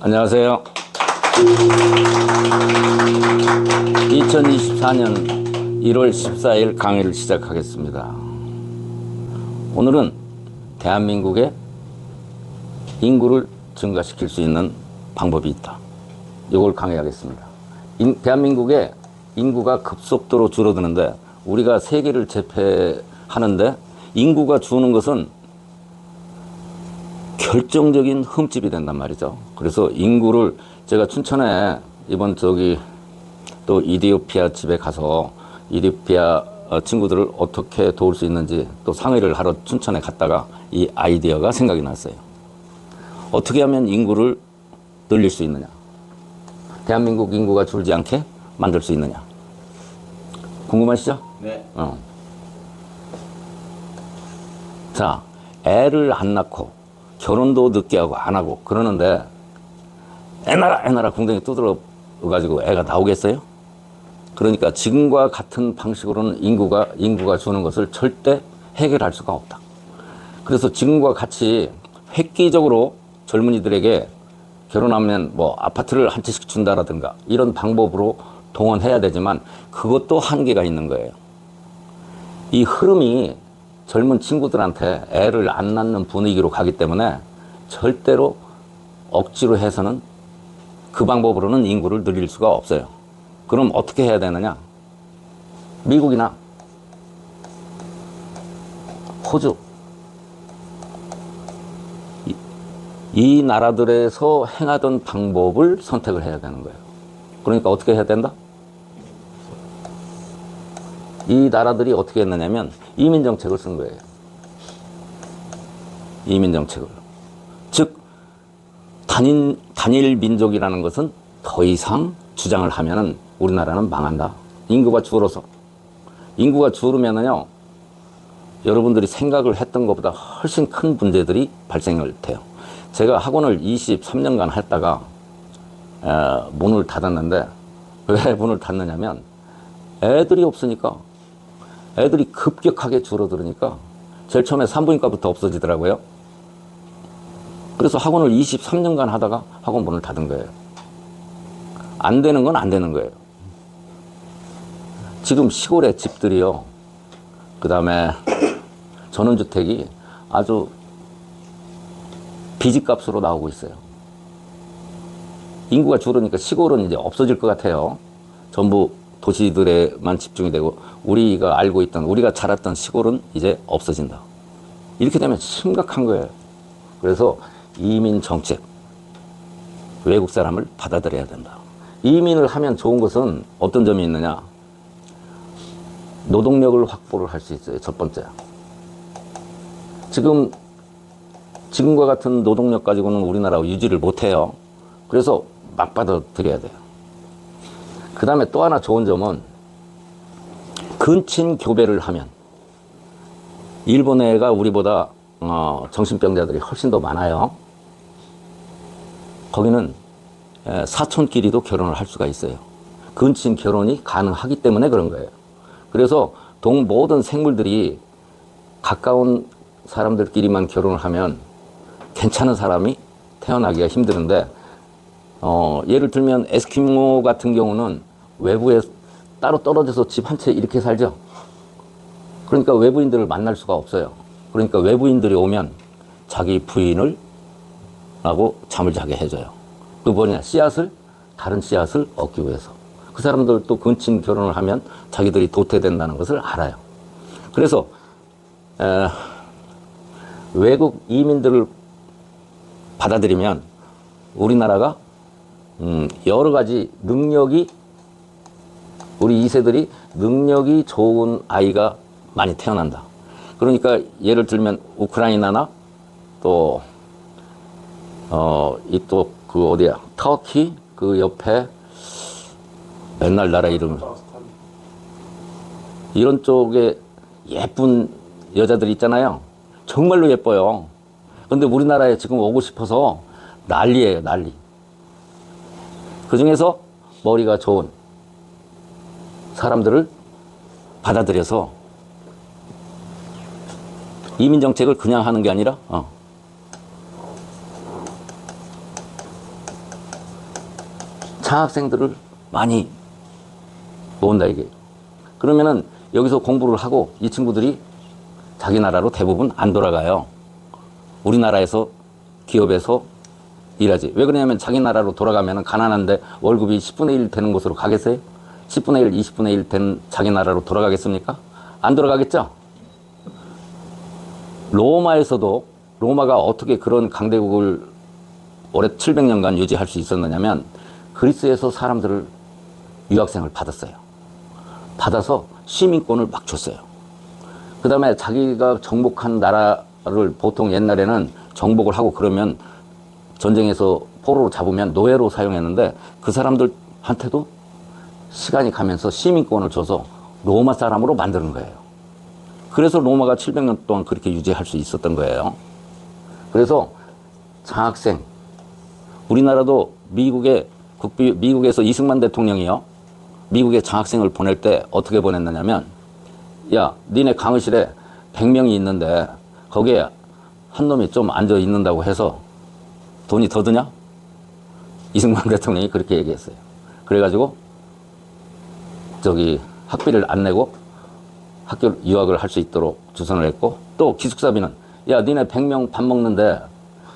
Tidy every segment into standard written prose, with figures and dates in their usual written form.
안녕하세요. 2024년 1월 14일 강의를 시작하겠습니다. 오늘은 대한민국의 인구를 증가시킬 수 있는 방법이 있다. 이걸 강의하겠습니다. 대한민국의 인구가 급속도로 줄어드는데 우리가 세계를 제패하는데 인구가 주는 것은 결정적인 흠집이 된단 말이죠. 그래서 인구를 제가 춘천에 이번 또 이디오피아 집에 가서 이디오피아 친구들을 어떻게 도울 수 있는지 또 상의를 하러 춘천에 갔다가 이 아이디어가 생각이 났어요. 어떻게 하면 인구를 늘릴 수 있느냐? 대한민국 인구가 줄지 않게 만들 수 있느냐? 궁금하시죠? 네. 자, 애를 안 낳고 결혼도 늦게 하고 안 하고 그러는데 애나라 궁뎅이 두드러가지고 애가 나오겠어요? 그러니까 지금과 같은 방식으로는 인구가 주는 것을 절대 해결할 수가 없다. 그래서 지금과 같이 획기적으로 젊은이들에게 결혼하면 뭐 아파트를 한 채씩 준다라든가 이런 방법으로 동원해야 되지만 그것도 한계가 있는 거예요. 이 흐름이 젊은 친구들한테 애를 안 낳는 분위기로 가기 때문에 절대로 억지로 해서는 그 방법으로는 인구를 늘릴 수가 없어요. 그럼 어떻게 해야 되느냐? 미국이나 호주 이 나라들에서 행하던 방법을 선택을 해야 되는 거예요. 그러니까 어떻게 해야 된다? 이 나라들이 어떻게 했느냐면 이민정책을 쓴 거예요. 이민정책을. 즉 단일 민족이라는 것은 더 이상 주장을 하면은 우리나라는 망한다. 인구가 줄어서. 인구가 줄으면은요, 여러분들이 생각을 했던 것보다 훨씬 큰 문제들이 발생을 돼요. 제가 학원을 23년간 했다가 문을 닫았는데 왜 문을 닫느냐면 애들이 없으니까, 애들이 급격하게 줄어들으니까 제일 처음에 산부인과부터 없어지더라고요. 그래서 학원을 23년간 하다가 학원 문을 닫은 거예요. 안 되는 건 안 되는 거예요. 지금 시골의 집들이요, 그 다음에 전원주택이 아주 비지값으로 나오고 있어요. 인구가 줄으니까 시골은 이제 없어질 것 같아요. 전부 도시들에만 집중이 되고 우리가 알고 있던, 우리가 자랐던 시골은 이제 없어진다. 이렇게 되면 심각한 거예요. 그래서 이민 정책, 외국 사람을 받아들여야 된다. 이민을 하면 좋은 것은 어떤 점이 있느냐? 노동력을 확보를 할 수 있어요. 첫 번째. 지금과 같은 노동력 가지고는 우리나라 유지를 못해요. 그래서 막 받아들여야 돼요. 그 다음에 또 하나 좋은 점은 근친 교배를 하면 일본 애가 우리보다 정신병자들이 훨씬 더 많아요. 거기는 사촌끼리도 결혼을 할 수가 있어요. 근친 결혼이 가능하기 때문에 그런 거예요. 그래서 모든 생물들이 가까운 사람들끼리만 결혼을 하면 괜찮은 사람이 태어나기가 힘드는데 예를 들면 에스키모 같은 경우는 외부에 따로 떨어져서 집 한 채 이렇게 살죠. 그러니까 외부인들을 만날 수가 없어요. 그러니까 외부인들이 오면 자기 부인을 하고 잠을 자게 해줘요. 그 뭐냐, 다른 씨앗을 얻기 위해서. 그 사람들도 근친 결혼을 하면 자기들이 도태된다는 것을 알아요. 그래서 외국 이민들을 받아들이면 우리나라가 여러 가지 우리 2세들이 능력이 좋은 아이가 많이 태어난다. 그러니까 예를 들면 우크라이나나 또 터키 그 옆에 맨날 나라 이름 이런 쪽에 예쁜 여자들 있잖아요. 정말로 예뻐요. 근데 우리나라에 지금 오고 싶어서 난리예요, 난리. 그 중에서 머리가 좋은 사람들을 받아들여서 이민정책을 그냥 하는 게 아니라 장학생들을 많이 모은다 이게. 그러면은 여기서 공부를 하고 이 친구들이 자기 나라로 대부분 안 돌아가요. 우리나라에서 기업에서 일하지. 왜 그러냐면 자기 나라로 돌아가면은 가난한데 월급이 10분의 1 되는 곳으로 가겠어요? 10분의 1, 20분의 1 된 자기 나라로 돌아가겠습니까? 안 돌아가겠죠? 로마에서도 로마가 어떻게 그런 강대국을 올해 700년간 유지할 수 있었느냐면 그리스에서 사람들을 유학생을 받았어요. 받아서 시민권을 막 줬어요. 그 다음에 자기가 정복한 나라를 보통 옛날에는 정복을 하고 그러면 전쟁에서 포로로 잡으면 노예로 사용했는데 그 사람들한테도 시간이 가면서 시민권을 줘서 로마 사람으로 만드는 거예요. 그래서 로마가 700년 동안 그렇게 유지할 수 있었던 거예요. 그래서 장학생, 우리나라도 미국에서 이승만 대통령이요. 미국에 장학생을 보낼 때 어떻게 보냈느냐면, 야, 니네 강의실에 100명이 있는데 거기에 한 놈이 좀 앉아 있는다고 해서 돈이 더 드냐? 이승만 대통령이 그렇게 얘기했어요. 그래가지고 저기 학비를 안 내고 학교 유학을 할 수 있도록 주선을 했고, 또 기숙사비는 야, 니네 100명 밥 먹는데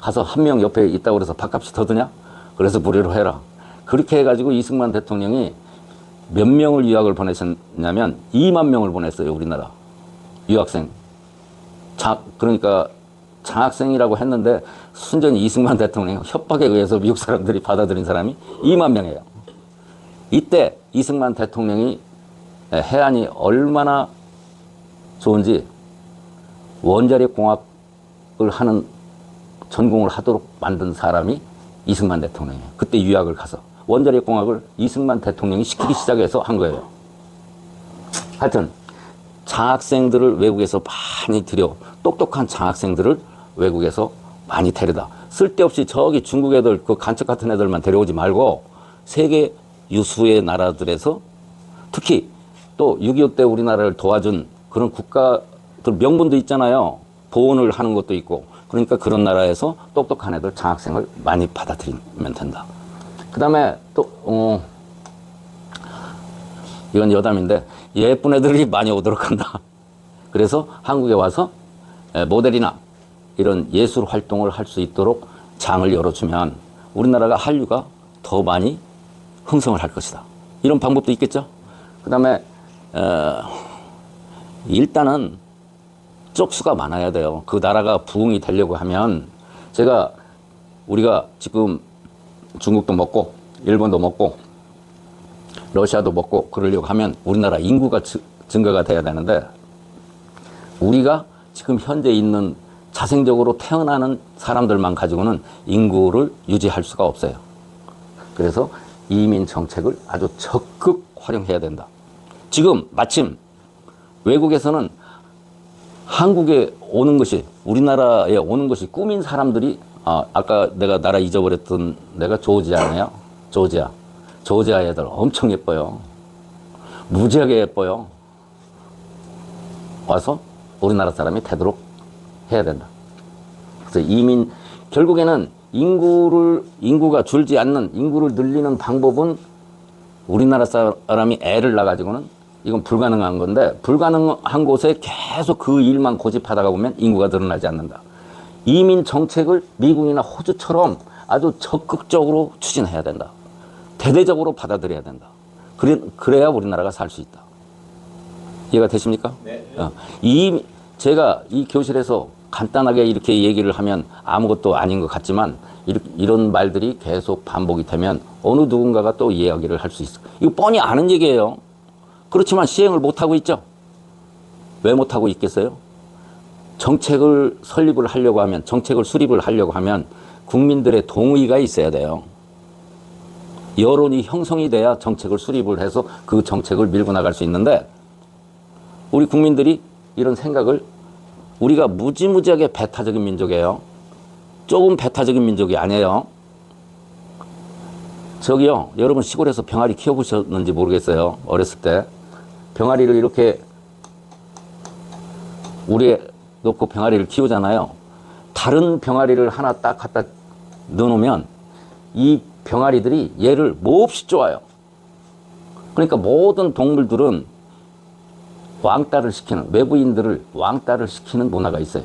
가서 한 명 옆에 있다고 그래서 밥값이 더 드냐? 그래서 무료로 해라. 그렇게 해가지고 이승만 대통령이 몇 명을 유학을 보내셨냐면 2만 명을 보냈어요. 우리나라 유학생. 그러니까 장학생이라고 했는데 순전히 이승만 대통령 협박에 의해서 미국 사람들이 받아들인 사람이 2만 명이에요. 이때 이승만 대통령이 해안이 얼마나 좋은지 원자력 공학을 하는 전공을 하도록 만든 사람이 이승만 대통령이에요. 그때 유학을 가서 원자력 공학을 이승만 대통령이 시키기 시작해서 한 거예요. 하여튼 장학생들을 외국에서 많이 들여, 똑똑한 장학생들을 외국에서 많이 데려다. 쓸데없이 저기 중국 애들, 그 간첩 같은 애들만 데려오지 말고 세계 유수의 나라들에서, 특히 또 6.25 때 우리나라를 도와준 그런 국가들 명분도 있잖아요. 보훈을 하는 것도 있고. 그러니까 그런 나라에서 똑똑한 애들 장학생을 많이 받아들이면 된다. 그 다음에 또 이건 여담인데 예쁜 애들이 많이 오도록 한다. 그래서 한국에 와서 모델이나 이런 예술 활동을 할 수 있도록 장을 열어주면 우리나라가 한류가 더 많이 흥성을 할 것이다. 이런 방법도 있겠죠. 그 다음에 일단은 쪽수가 많아야 돼요. 그 나라가 부흥이 되려고 하면, 우리가 지금 중국도 먹고 일본도 먹고 러시아도 먹고 그러려고 하면 우리나라 인구가 증가가 돼야 되는데, 우리가 지금 현재 있는 자생적으로 태어나는 사람들만 가지고는 인구를 유지할 수가 없어요. 그래서 이민 정책을 아주 적극 활용해야 된다. 지금 마침 외국에서는 한국에 오는 것이, 우리나라에 오는 것이 꿈인 사람들이, 아까 내가 나라 잊어버렸던 데가 조지아네요. 조지아 애들 엄청 예뻐요. 무지하게 예뻐요. 와서 우리나라 사람이 되도록 해야 된다. 그래서 결국에는 인구가 줄지 않는, 인구를 늘리는 방법은 우리나라 사람이 애를 낳아가지고는 이건 불가능한 건데, 불가능한 곳에 계속 그 일만 고집하다가 보면 인구가 늘어나지 않는다. 이민 정책을 미국이나 호주처럼 아주 적극적으로 추진해야 된다. 대대적으로 받아들여야 된다. 그래야 우리나라가 살 수 있다. 이해가 되십니까? 네. 제가 이 교실에서 간단하게 이렇게 얘기를 하면 아무것도 아닌 것 같지만, 이런 말들이 계속 반복이 되면 어느 누군가가 또 이야기를 할 수 있어. 이거 뻔히 아는 얘기예요. 그렇지만 시행을 못하고 있죠. 왜 못하고 있겠어요? 정책을 수립을 하려고 하면 국민들의 동의가 있어야 돼요. 여론이 형성이 돼야 정책을 수립을 해서 그 정책을 밀고 나갈 수 있는데, 우리 국민들이 이런 생각을, 우리가 무지무지하게 배타적인 민족이에요. 조금 배타적인 민족이 아니에요. 저기요, 여러분 시골에서 병아리 키워보셨는지 모르겠어요. 어렸을 때 병아리를 이렇게 우리에 놓고 병아리를 키우잖아요. 다른 병아리를 하나 딱 갖다 넣어놓으면 이 병아리들이 얘를 몹시 좋아요. 그러니까 모든 동물들은 왕따를 시키는, 외부인들을 왕따를 시키는 문화가 있어요.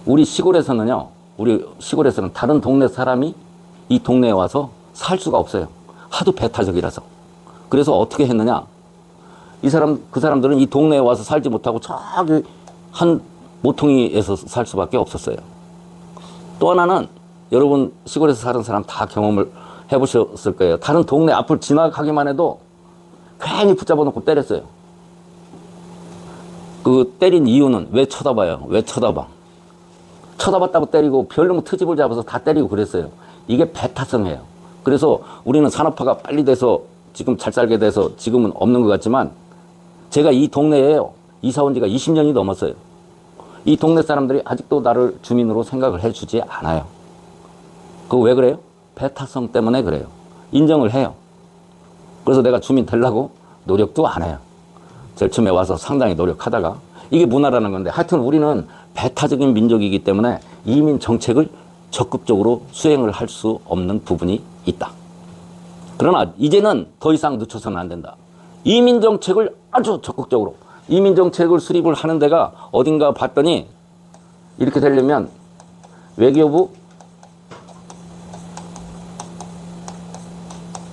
우리 시골에서는요, 우리 시골에서는 다른 동네 사람이 이 동네에 와서 살 수가 없어요. 하도 배타적이라서. 그래서 어떻게 했느냐, 그 사람들은 이 동네에 와서 살지 못하고 저기 한 모퉁이에서 살 수밖에 없었어요. 또 하나는 여러분 시골에서 사는 사람 다 경험을 해보셨을 거예요. 다른 동네 앞을 지나가기만 해도 괜히 붙잡아 놓고 때렸어요. 그 때린 이유는 왜 쳐다봐요? 왜 쳐다봐? 쳐다봤다고 때리고 별놈 트집을 잡아서 다 때리고 그랬어요. 이게 배타성이에요. 그래서 우리는 산업화가 빨리 돼서 지금 잘 살게 돼서 지금은 없는 것 같지만, 제가 이 동네에요, 이사 온 지가 20년이 넘었어요. 이 동네 사람들이 아직도 나를 주민으로 생각을 해주지 않아요. 그거 왜 그래요? 배타성 때문에 그래요. 인정을 해요. 그래서 내가 주민 되려고 노력도 안 해요. 제일 처음에 와서 상당히 노력하다가, 이게 문화라는 건데, 하여튼 우리는 배타적인 민족이기 때문에 이민 정책을 적극적으로 수행을 할 수 없는 부분이 있다. 그러나 이제는 더 이상 늦춰서는 안 된다. 이민 정책을 아주 적극적으로, 이민 정책을 수립을 하는 데가 어딘가 봤더니 이렇게 되려면 외교부,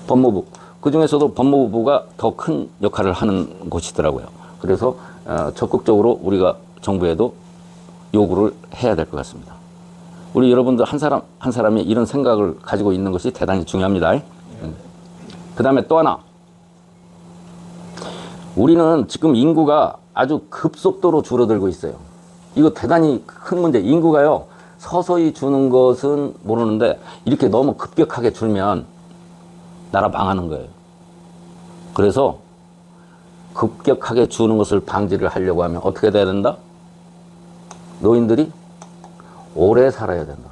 법무부, 그 중에서도 법무부가 더 큰 역할을 하는 곳이더라고요. 그래서 적극적으로 우리가 정부에도 요구를 해야 될 것 같습니다. 우리 여러분들 한 사람 한 사람이 이런 생각을 가지고 있는 것이 대단히 중요합니다. 그 다음에 또 하나, 우리는 지금 인구가 아주 급속도로 줄어들고 있어요. 이거 대단히 큰 문제. 인구가요, 서서히 주는 것은 모르는데 이렇게 너무 급격하게 줄면 나라 망하는 거예요. 그래서 급격하게 주는 것을 방지를 하려고 하면 어떻게 돼야 된다? 노인들이 오래 살아야 된다.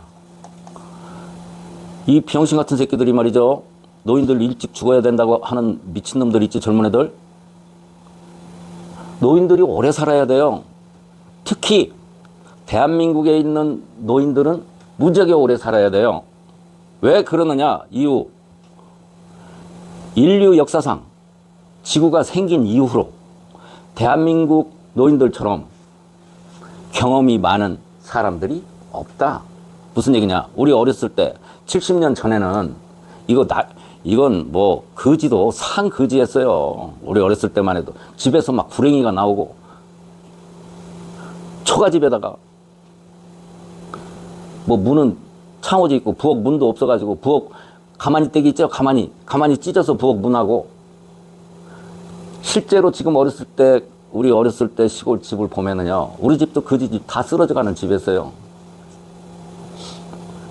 이 병신 같은 새끼들이 말이죠, 노인들 일찍 죽어야 된다고 하는 미친놈들 있지, 젊은 애들. 노인들이 오래 살아야 돼요. 특히 대한민국에 있는 노인들은 무지하게 오래 살아야 돼요. 왜 그러느냐? 이유, 인류 역사상 지구가 생긴 이후로 대한민국 노인들처럼 경험이 많은 사람들이 없다. 무슨 얘기냐? 우리 어렸을 때 70년 전에는 이건 뭐 거지도 상거지였어요. 우리 어렸을 때만 해도 집에서 막 구랭이가 나오고, 처가집에다가 뭐 문은 창호지 있고 부엌 문도 없어가지고 부엌 가만히 떼기 있죠. 가만히 찢어서 부엌 문하고. 실제로 지금 우리 어렸을 때 시골 집을 보면은요, 우리 집도 거지집 다 쓰러져가는 집이었어요.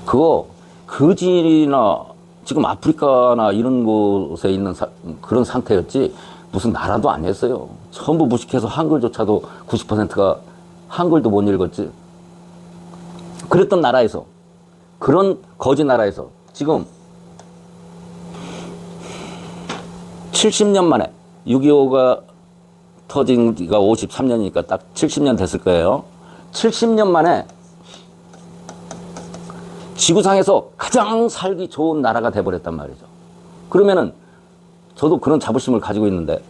그거 거지나 지금 아프리카나 이런 곳에 있는 그런 상태였지 무슨 나라도 아니었어요. 전부 무식해서 한글조차도 90%가 한글도 못 읽었지. 그랬던 나라에서, 그런 거지 나라에서 지금 70년 만에, 6.25가 터진 지가 53년이니까 딱 70년 됐을 거예요. 70년 만에 지구상에서 가장 살기 좋은 나라가 돼버렸단 말이죠. 그러면은 저도 그런 자부심을 가지고 있는데,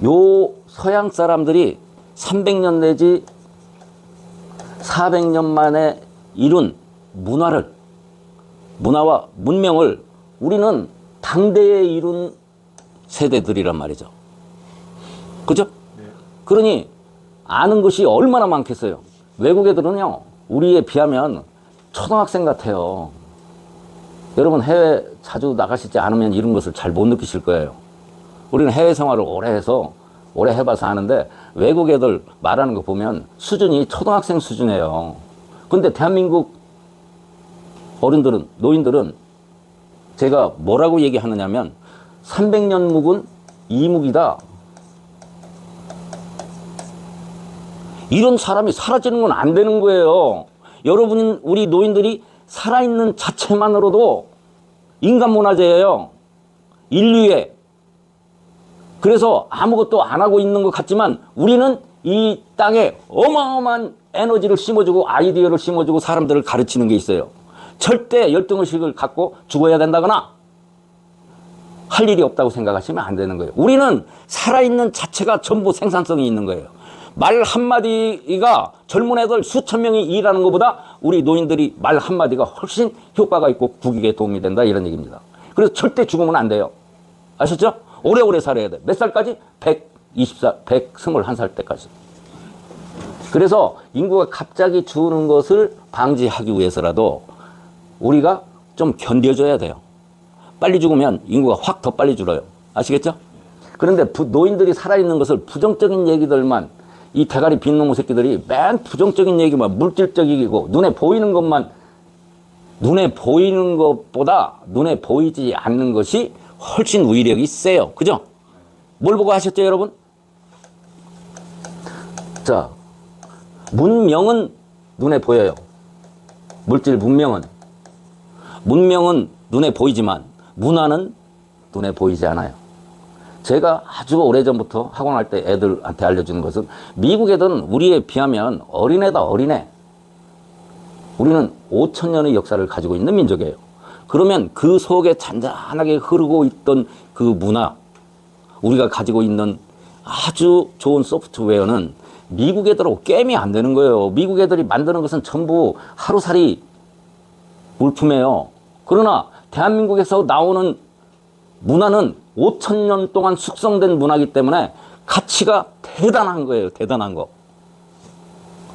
요 서양 사람들이 300년 내지 400년 만에 이룬 문화와 문명을 우리는 당대에 이룬 세대들이란 말이죠. 그죠? 네. 그러니 아는 것이 얼마나 많겠어요. 외국 애들은요, 우리에 비하면 초등학생 같아요. 여러분 해외 자주 나가시지 않으면 이런 것을 잘 못 느끼실 거예요. 우리는 해외 생활을 오래 해봐서 아는데, 외국 애들 말하는 거 보면 수준이 초등학생 수준이에요. 근데 대한민국 어른들은, 노인들은 제가 뭐라고 얘기하느냐면 300년 묵은 이묵이다. 이런 사람이 사라지는 건 안 되는 거예요. 여러분, 우리 노인들이 살아있는 자체만으로도 인간 문화재예요. 인류에. 그래서 아무것도 안 하고 있는 것 같지만 우리는 이 땅에 어마어마한 에너지를 심어주고 아이디어를 심어주고 사람들을 가르치는 게 있어요. 절대 열등의식을 갖고 죽어야 된다거나 할 일이 없다고 생각하시면 안 되는 거예요. 우리는 살아있는 자체가 전부 생산성이 있는 거예요. 말 한마디가 젊은 애들 수천 명이 일하는 것보다 우리 노인들이 말 한마디가 훨씬 효과가 있고 국익에 도움이 된다, 이런 얘기입니다. 그래서 절대 죽으면 안 돼요. 아셨죠? 오래오래 살아야 돼. 몇 살까지? 121살 때까지. 그래서 인구가 갑자기 주는 것을 방지하기 위해서라도 우리가 좀 견뎌줘야 돼요. 빨리 죽으면 인구가 확 더 빨리 줄어요. 아시겠죠? 그런데 노인들이 살아있는 것을 부정적인 얘기들만, 이 대가리 빈 놈의 새끼들이 맨 부정적인 얘기만, 물질적이고 눈에 보이는 것만, 눈에 보이는 것보다 눈에 보이지 않는 것이 훨씬 위력이 세요. 그죠? 뭘 보고 하셨죠, 여러분? 자, 문명은 눈에 보여요. 물질 문명은 눈에 보이지만 문화는 눈에 보이지 않아요. 제가 아주 오래전부터 학원할 때 애들한테 알려주는 것은, 미국 애들은 우리에 비하면 어린애다, 어린애. 우리는 5,000년의 역사를 가지고 있는 민족이에요. 그러면 그 속에 잔잔하게 흐르고 있던 그 문화, 우리가 가지고 있는 아주 좋은 소프트웨어는 미국 애들하고 게임이 안 되는 거예요. 미국 애들이 만드는 것은 전부 하루살이 물품이에요. 그러나 대한민국에서 나오는 문화는 5,000년 동안 숙성된 문화이기 때문에 가치가 대단한 거예요. 대단한 거.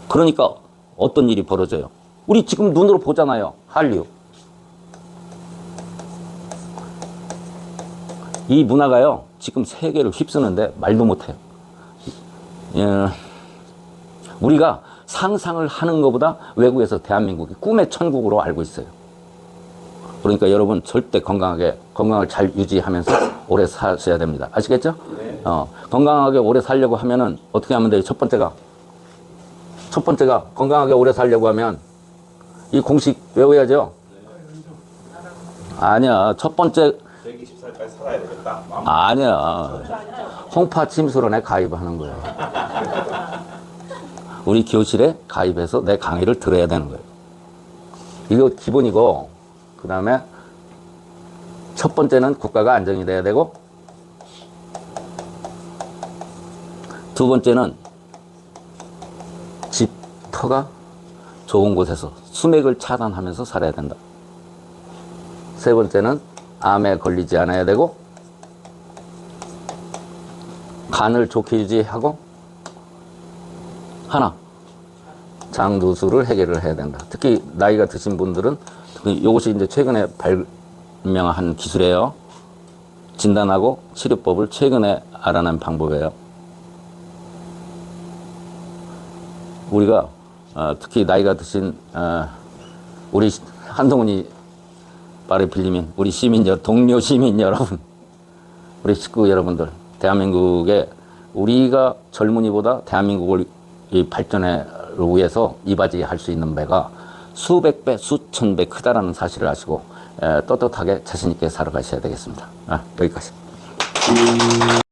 그러니까 어떤 일이 벌어져요? 우리 지금 눈으로 보잖아요. 한류. 이 문화가요, 지금 세계를 휩쓰는데 말도 못해요. 우리가 상상을 하는 것보다 외국에서 대한민국이 꿈의 천국으로 알고 있어요. 그러니까 여러분 절대 건강을 잘 유지하면서 오래 사셔야 됩니다. 아시겠죠? 네. 건강하게 오래 살려고 하면은 어떻게 하면 돼요? 첫 번째가 건강하게 오래 살려고 하면 이 공식 외워야죠? 아니야. 첫 번째 120살까지 살아야 되겠다. 아니야. 홍파 침수론에 가입하는 거예요. 우리 교실에 가입해서 내 강의를 들어야 되는 거예요. 이거 기본이고, 그 다음에 첫 번째는 국가가 안정이 돼야 되고, 두 번째는 집터가 좋은 곳에서 수맥을 차단하면서 살아야 된다. 세 번째는 암에 걸리지 않아야 되고, 간을 좋게 유지하고, 하나, 장두수를 해결을 해야 된다. 특히 나이가 드신 분들은, 이것이 이제 최근에 발명한 기술이에요. 진단하고 치료법을 최근에 알아낸 방법이에요. 우리가 특히 나이가 드신 우리 한동훈이 말을 빌리면 우리 동료 시민 여러분, 우리 식구 여러분들, 대한민국에 우리가 젊은이보다 대한민국을 이 발전을 위해서 이바지할 수 있는 배가 수백 배, 수천 배 크다라는 사실을 아시고 떳떳하게 자신 있게 살아가셔야 되겠습니다. 여기까지.